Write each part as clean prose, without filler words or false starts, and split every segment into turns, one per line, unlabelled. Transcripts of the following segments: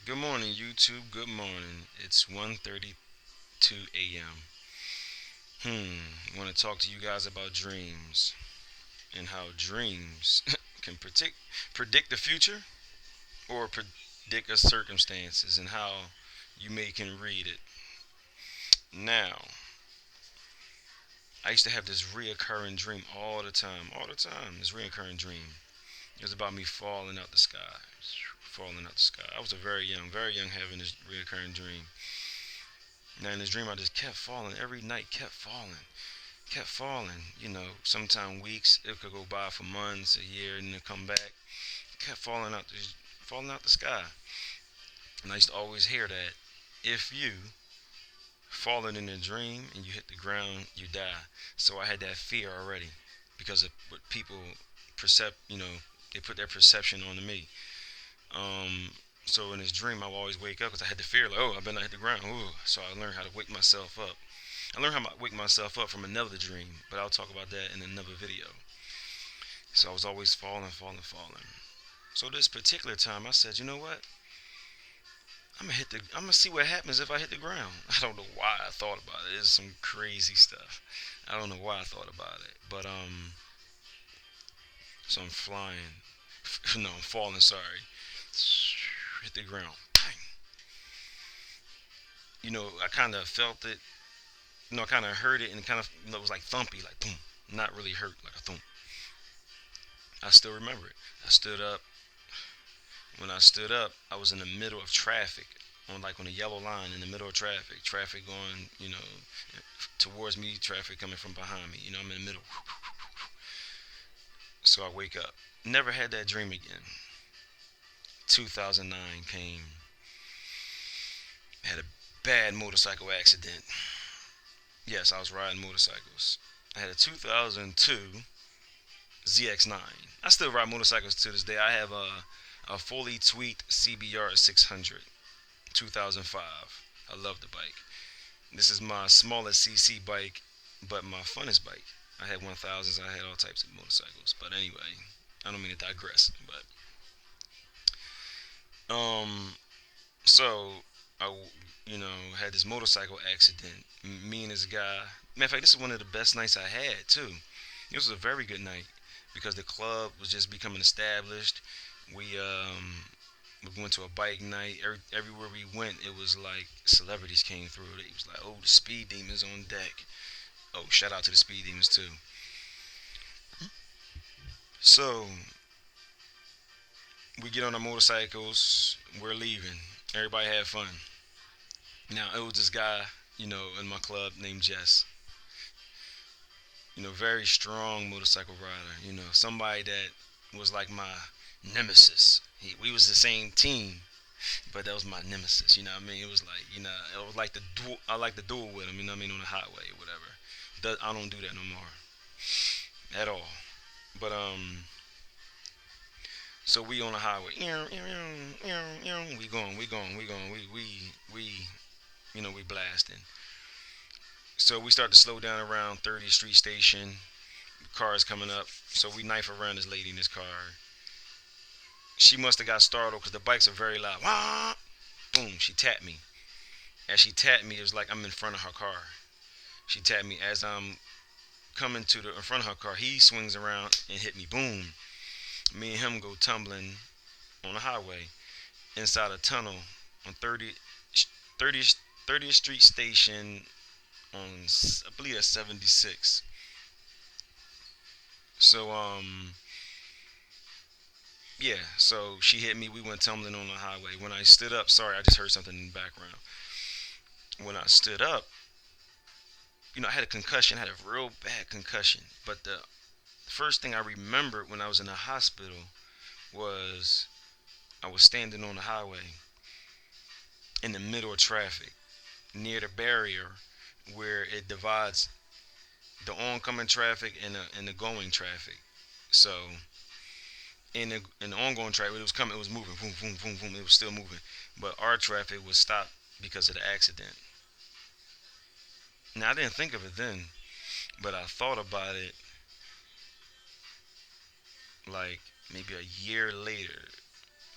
Good morning, YouTube. Good morning. It's 1:32 a.m. Want to talk to you guys about dreams and how dreams can predict the future or predict a circumstances and how you may can read it. Now, I used to have this reoccurring dream all the time. This reoccurring dream. It was about me falling out the sky, falling out the sky. I was very young, having this reoccurring dream. Now in this dream, I just kept falling every night, kept falling. Sometime weeks, it could go by for months, a year, and then come back. Kept falling out the sky. And I used to always hear that if you falling in a dream and you hit the ground, you die. So I had that fear already because of what people percep, they put their perception onto me. Um, so in this dream, I would always wake up because I had the fear, like, oh, I better not hit the ground. Ooh. So I learned how to wake myself up. I learned how to wake myself up from another dream, but I'll talk about that in another video. So I was always falling, falling, falling. So this particular time, I said, you know what? I'm gonna see what happens if I hit the ground. I don't know why I thought about it. It's some crazy stuff. I don't know why I thought about it, but so I'm flying. No, I'm falling. Sorry. Hit the ground. Bang. I kind of felt it. I kind of heard it, and kind of, it was like thumpy, like boom. Not really hurt, like a thump. I still remember it. I stood up. When I stood up, I was in the middle of traffic, on a yellow line in the middle of traffic. Traffic going, towards me. Traffic coming from behind me. I'm in the middle. So I wake up. Never had that dream again. 2009 came. Had a bad motorcycle accident. Yes, I was riding motorcycles. I had a 2002 ZX9. I still ride motorcycles to this day. I have a fully tweaked CBR 600, 2005. I love the bike. This is my smallest CC bike, but my funnest bike. I had 1000s. I had all types of motorcycles. But anyway, I don't mean to digress. But um, so I, had this motorcycle accident. Me and this guy. Matter of fact, this is one of the best nights I had too. It was a very good night because the club was just becoming established. We we went to a bike night. Everywhere we went, it was like celebrities came through. It was like, oh, the Speed Demons on deck. Oh, shout out to the Speed Demons too. So we get on our motorcycles. We're leaving. Everybody had fun. Now it was this guy, in my club named Jess. Very strong motorcycle rider. Somebody that was like my nemesis. We was the same team, but that was my nemesis. You know what I mean? It was like, it was like the duel. I like the duel with him. You know what I mean, on the highway or whatever. I don't do that no more at all. But so we on the highway. We going, we going, we going. We blasting. So we start to slow down around 30th Street Station. Cars coming up. So we knife around this lady in this car. She must have got startled because the bikes are very loud. Wah! Boom! She tapped me. As she tapped me, it was like I'm in front of her car. She tapped me as I'm coming to the in front of her car. He swings around and hit me. Boom! Me and him go tumbling on the highway inside a tunnel on 30th, 30th Street Station on, I believe that's 76. So yeah, so she hit me. We went tumbling on the highway. When I stood up, sorry, I just heard something in the background. When I stood up, I had a concussion. I had a real bad concussion. But the first thing I remembered when I was in the hospital was I was standing on the highway in the middle of traffic near the barrier where it divides the oncoming traffic and the going traffic. So in the ongoing traffic, it was coming, it was moving, boom, boom, boom, boom. It was still moving, but our traffic was stopped because of the accident. Now I didn't think of it then, but I thought about it like maybe a year later.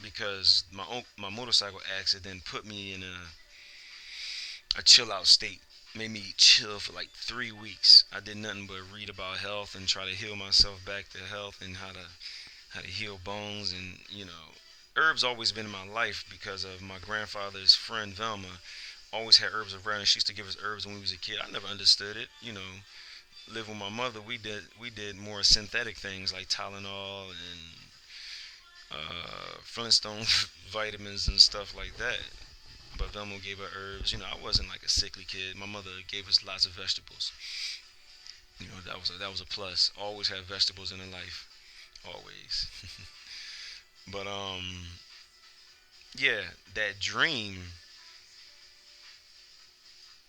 because my motorcycle accident put me in a chill out state. Made me chill for like 3 weeks. I did nothing but read about health and try to heal myself back to health and how to heal bones and herbs always been in my life because of my grandfather's friend Velma. Always had herbs around, and she used to give us herbs when we was a kid. I never understood it. Live with my mother. We did more synthetic things like Tylenol and Flintstone vitamins and stuff like that. But Velma gave her herbs. I wasn't like a sickly kid. My mother gave us lots of vegetables. That was a plus. Always have vegetables in her life. Always. But yeah, that dream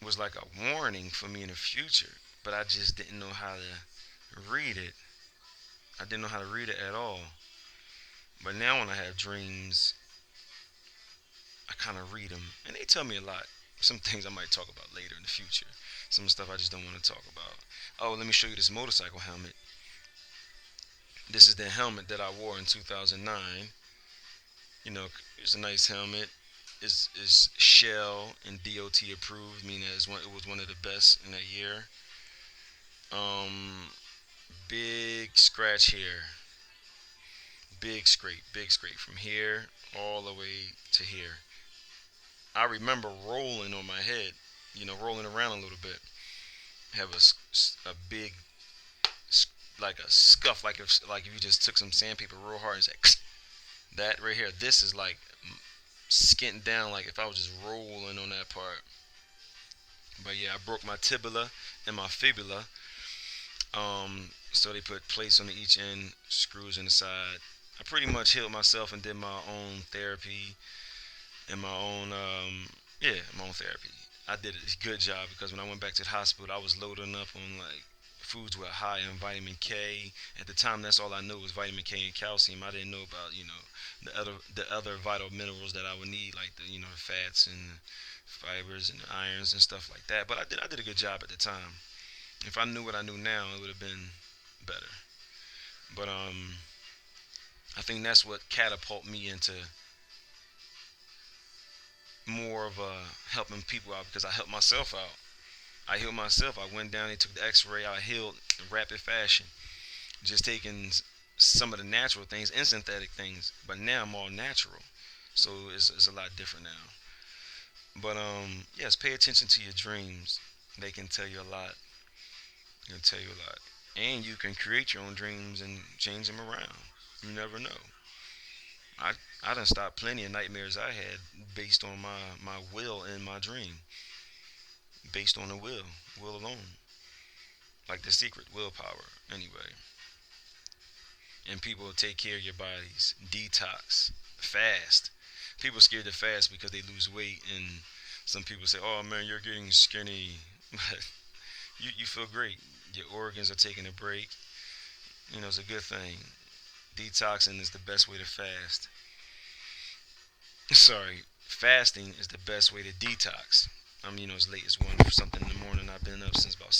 was like a warning for me in the future. But I just didn't know how to read it. I didn't know how to read it at all. But now when I have dreams, I kind of read them, and they tell me a lot. Some things I might talk about later in the future. Some stuff I just don't want to talk about. Oh, let me show you this motorcycle helmet. This is the helmet that I wore in 2009. It's a nice helmet. Is Shell and DOT approved, meaning it was one of the best in that year. Um, Big scratch here, big scrape from here all the way to here. I remember rolling on my head, rolling around a little bit. Have a big like a scuff, like if you just took some sandpaper real hard and said that right here. This is like skinting down, like if I was just rolling on that part. But yeah, I broke my tibula and my fibula. So they put plates on each end, screws in the side. I pretty much healed myself and did my own therapy and my own therapy. I did a good job because when I went back to the hospital, I was loading up on like foods with high in vitamin K. At the time, that's all I knew was vitamin K and calcium. I didn't know about the other vital minerals that I would need, like the fats and fibers and irons and stuff like that. But I did a good job at the time. If I knew what I knew now, it would have been better. But I think that's what catapulted me into more of helping people out because I helped myself out. I healed myself. I went down, they took the X-ray. I healed in rapid fashion, just taking some of the natural things and synthetic things. But now I'm all natural, so it's a lot different now. But yes, pay attention to your dreams. They can tell you a lot. They can tell you a lot, and you can create your own dreams and change them around. You never know. I done stopped plenty of nightmares I had based on my will and my dream, based on the will alone, like the secret willpower. Anyway, and people take care of your bodies, detox, fast. People scared to fast because they lose weight, and some people say, "Oh man, you're getting skinny," but you feel great. Your organs are taking a break. It's a good thing. Detoxing is the best way to fast. Sorry, fasting is the best way to detox. As late as one for something in the morning. I've been up since about